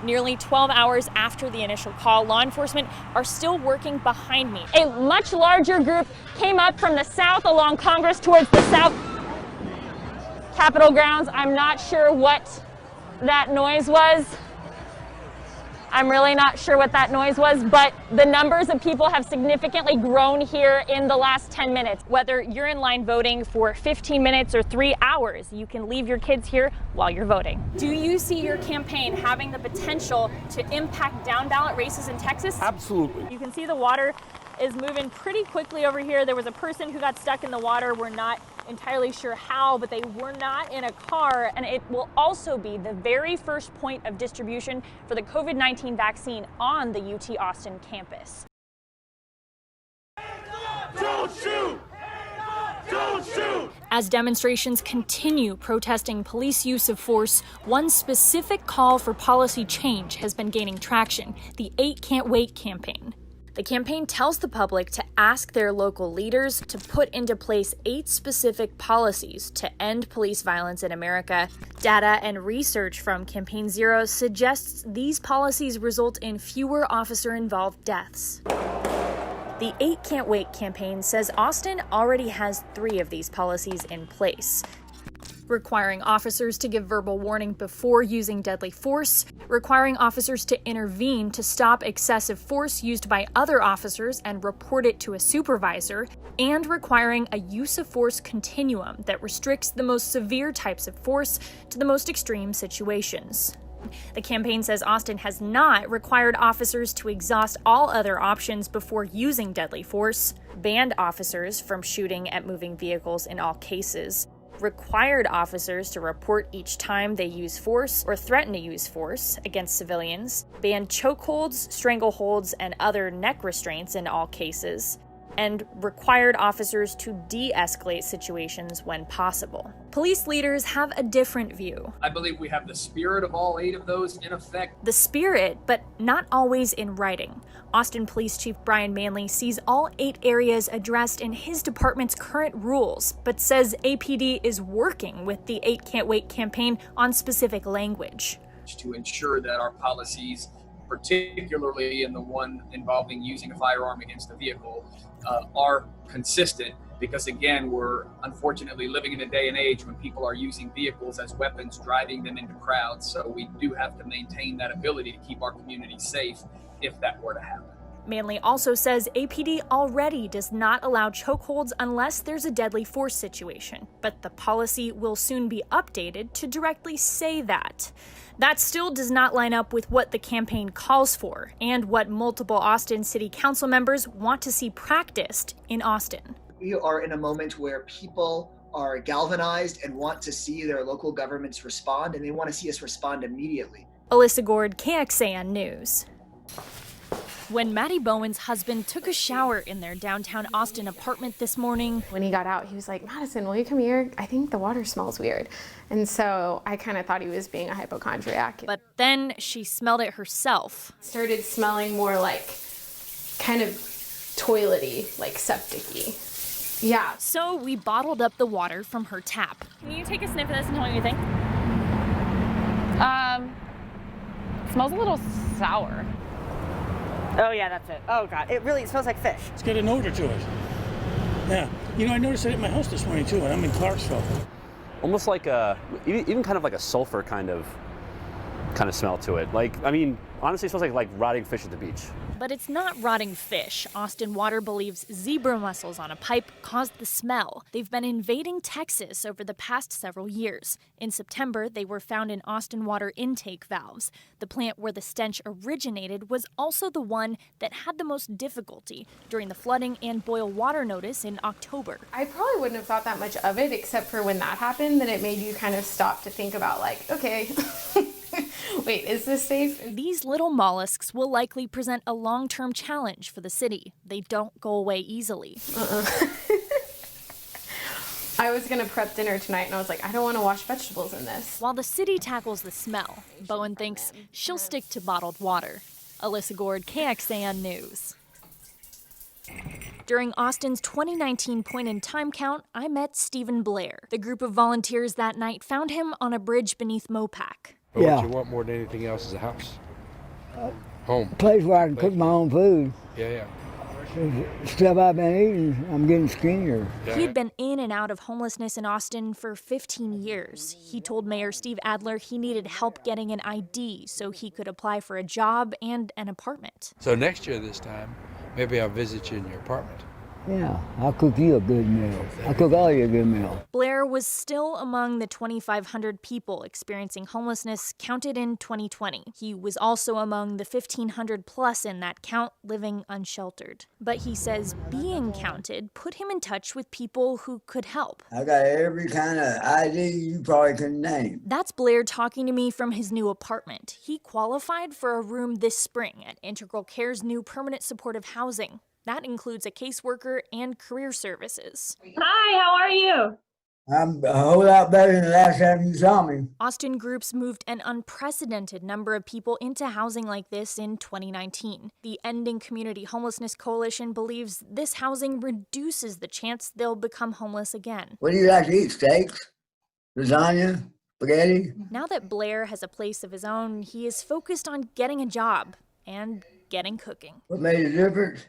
Nearly 12 hours after the initial call, law enforcement are still working behind me. A much larger group came up from the south along Congress towards the south Capitol grounds. I'm not sure what that noise was. I'm really not sure what that noise was, but the numbers of people have significantly grown here in the last 10 minutes. Whether you're in line voting for 15 minutes or 3 hours, you can leave your kids here while you're voting. Do you see your campaign having the potential to impact down ballot races in Texas? Absolutely. You can see the water is moving pretty quickly over here. There was a person who got stuck in the water. We're not entirely sure how, but they were not in a car. And it will also be the very first point of distribution for the COVID-19 vaccine on the UT Austin campus. Don't shoot! Don't shoot! As demonstrations continue protesting police use of force, one specific call for policy change has been gaining traction: the 8 Can't Wait campaign. The campaign tells the public to ask their local leaders to put into place 8 specific policies to end police violence in America. Data and research from Campaign Zero suggests these policies result in fewer officer-involved deaths. The 8 Can't Wait campaign says Austin already has 3 of these policies in place: requiring officers to give verbal warning before using deadly force, requiring officers to intervene to stop excessive force used by other officers and report it to a supervisor, and requiring a use of force continuum that restricts the most severe types of force to the most extreme situations. The campaign says Austin has not required officers to exhaust all other options before using deadly force, banned officers from shooting at moving vehicles in all cases, required officers to report each time they use force or threaten to use force against civilians, banned chokeholds, strangleholds, and other neck restraints in all cases, and required officers to de-escalate situations when possible. Police leaders have a different view. I believe we have the spirit of all 8 of those in effect. The spirit, but not always in writing. Austin Police Chief Brian Manley sees all 8 areas addressed in his department's current rules, but says APD is working with the 8 Can't Wait campaign on specific language To ensure that our policies, particularly in the one involving using a firearm against a vehicle, are consistent, because again, we're unfortunately living in a day and age when people are using vehicles as weapons, driving them into crowds. So we do have to maintain that ability to keep our community safe if that were to happen. Manley also says APD already does not allow chokeholds unless there's a deadly force situation, but the policy will soon be updated to directly say that. That still does not line up with what the campaign calls for and what multiple Austin City Council members want to see practiced in Austin. We are in a moment where people are galvanized and want to see their local governments respond, and they want to see us respond immediately. Alyssa Goard, KXAN News. When Maddie Bowen's husband took a shower in their downtown Austin apartment this morning, when he got out, he was like, "Madison, will you come here? I think the water smells weird." And so I kind of thought he was being a hypochondriac. But then she smelled it herself. It started smelling more like kind of toilety, like septic-y. Yeah. So we bottled up the water from her tap. Can you take a sniff of this and tell me what you think? It smells a little sour. Oh yeah, that's it. Oh God, it smells like fish. It's got an odor to it. Yeah. You know, I noticed it at my house this morning too, and I'm in Clarksville. Almost like even kind of like a sulfur kind of smell to it. Like, I mean, honestly, it smells like rotting fish at the beach. But it's not rotting fish. Austin Water believes zebra mussels on a pipe caused the smell. They've been invading Texas over the past several years. In September, they were found in Austin Water intake valves. The plant where the stench originated was also the one that had the most difficulty during the flooding and boil water notice in October. I probably wouldn't have thought that much of it, except for when that happened, then it made you kind of stop to think about okay, wait, is this safe? These little mollusks will likely present a long-term challenge for the city. They don't go away easily. I was gonna prep dinner tonight and I was like, I don't want to wash vegetables in this. While the city tackles the smell, Bowen thinks she'll stick to bottled water. Alyssa Goard, KXAN News. During Austin's 2019 point-in-time count, I met Stephen Blair. The group of volunteers that night found him on a bridge beneath Mopac. But what you want more than anything else is a house. Home. Place where I can cook my own food. Yeah. Stuff I've been eating, I'm getting skinnier. He'd been in and out of homelessness in Austin for 15 years. He told Mayor Steve Adler he needed help getting an ID so he could apply for a job and an apartment. So next year this time, maybe I'll visit you in your apartment. Yeah, I'll cook you a good meal. I'll cook all you a good meal. Blair was still among the 2,500 people experiencing homelessness counted in 2020. He was also among the 1,500 plus in that count living unsheltered. But he says being counted put him in touch with people who could help. I got every kind of ID you probably can name. That's Blair talking to me from his new apartment. He qualified for a room this spring at Integral Care's new permanent supportive housing. That includes a caseworker and career services. Hi, how are you? I'm a whole lot better than the last time you saw me. Austin groups moved an unprecedented number of people into housing like this in 2019. The Ending Community Homelessness Coalition believes this housing reduces the chance they'll become homeless again. What do you like to eat? Steaks? Lasagna? Spaghetti? Now that Blair has a place of his own, he is focused on getting a job and getting cooking. What made a difference?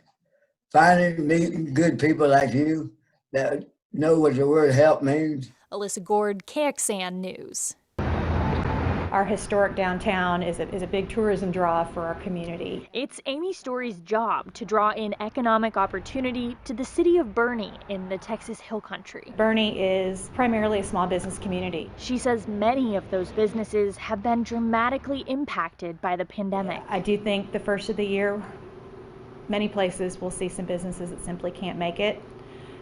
Finding, meeting good people like you that know what the word help means. Alyssa Goard, KXAN News. Our historic downtown is a big tourism draw for our community. It's Amy Story's job to draw in economic opportunity to the city of Boerne in the Texas Hill Country. Boerne is primarily a small business community. She says many of those businesses have been dramatically impacted by the pandemic. I do think the first of the year, many places will see some businesses that simply can't make it.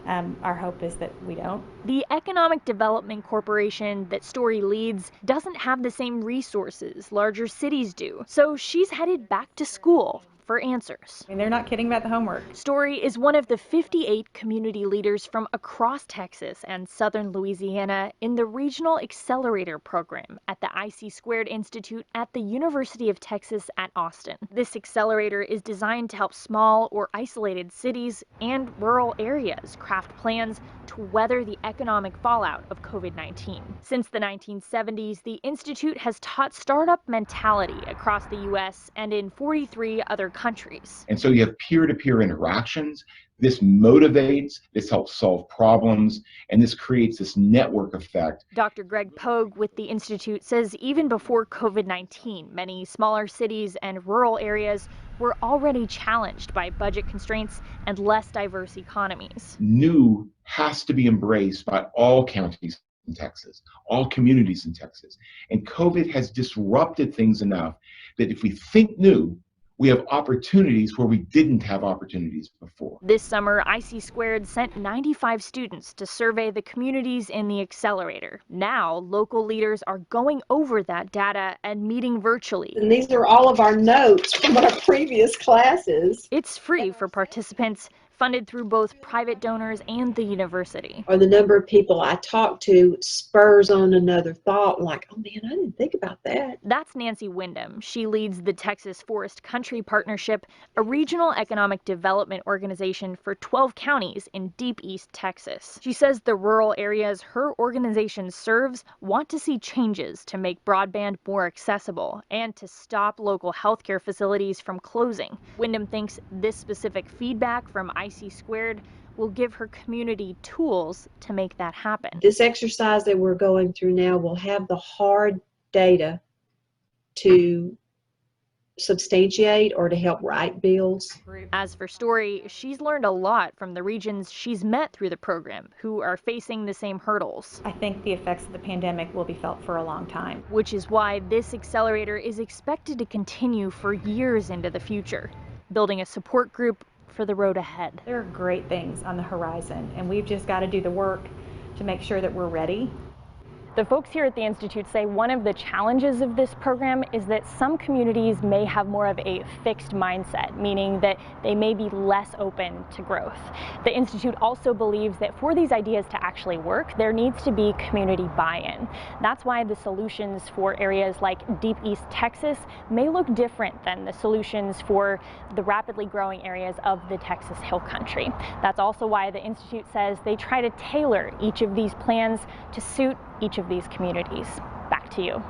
Our hope is that we don't. The Economic Development Corporation that Story leads doesn't have the same resources larger cities do, so she's headed back to school for answers. They're not kidding about the homework. Story is one of the 58 community leaders from across Texas and southern Louisiana in the Regional Accelerator Program at the IC² Institute at the University of Texas at Austin. This accelerator is designed to help small or isolated cities and rural areas craft plans to weather the economic fallout of COVID-19. Since the 1970s, the Institute has taught startup mentality across the U.S. and in 43 other countries. And so you have peer-to-peer interactions. This motivates, this helps solve problems, and this creates this network effect. Dr. Greg Pogue with the Institute says even before COVID-19, many smaller cities and rural areas were already challenged by budget constraints and less diverse economies. New has to be embraced by all counties in Texas, all communities in Texas. And COVID has disrupted things enough that if we think new, we have opportunities where we didn't have opportunities before. This summer, IC² sent 95 students to survey the communities in the accelerator. Now, local leaders are going over that data and meeting virtually. And these are all of our notes from our previous classes. It's free for participants, funded through both private donors and the university. Or the number of people I talk to spurs on another thought, like, oh man, I didn't think about that. That's Nancy Wyndham. She leads the Texas Forest Country Partnership, a regional economic development organization for 12 counties in deep East Texas. She says the rural areas her organization serves want to see changes to make broadband more accessible and to stop local healthcare facilities from closing. Wyndham thinks this specific feedback from IC² will give her community tools to make that happen. This exercise that we're going through now will have the hard data to substantiate or to help write bills. As for Story, she's learned a lot from the regions she's met through the program who are facing the same hurdles. I think the effects of the pandemic will be felt for a long time. Which is why this accelerator is expected to continue for years into the future, building a support group for the road ahead. There are great things on the horizon, and we've just got to do the work to make sure that we're ready. The folks here at the Institute say one of the challenges of this program is that some communities may have more of a fixed mindset, meaning that they may be less open to growth. The Institute also believes that for these ideas to actually work, there needs to be community buy-in. That's why the solutions for areas like Deep East Texas may look different than the solutions for the rapidly growing areas of the Texas Hill Country. That's also why the Institute says they try to tailor each of these plans to suit each of these communities. Back to you.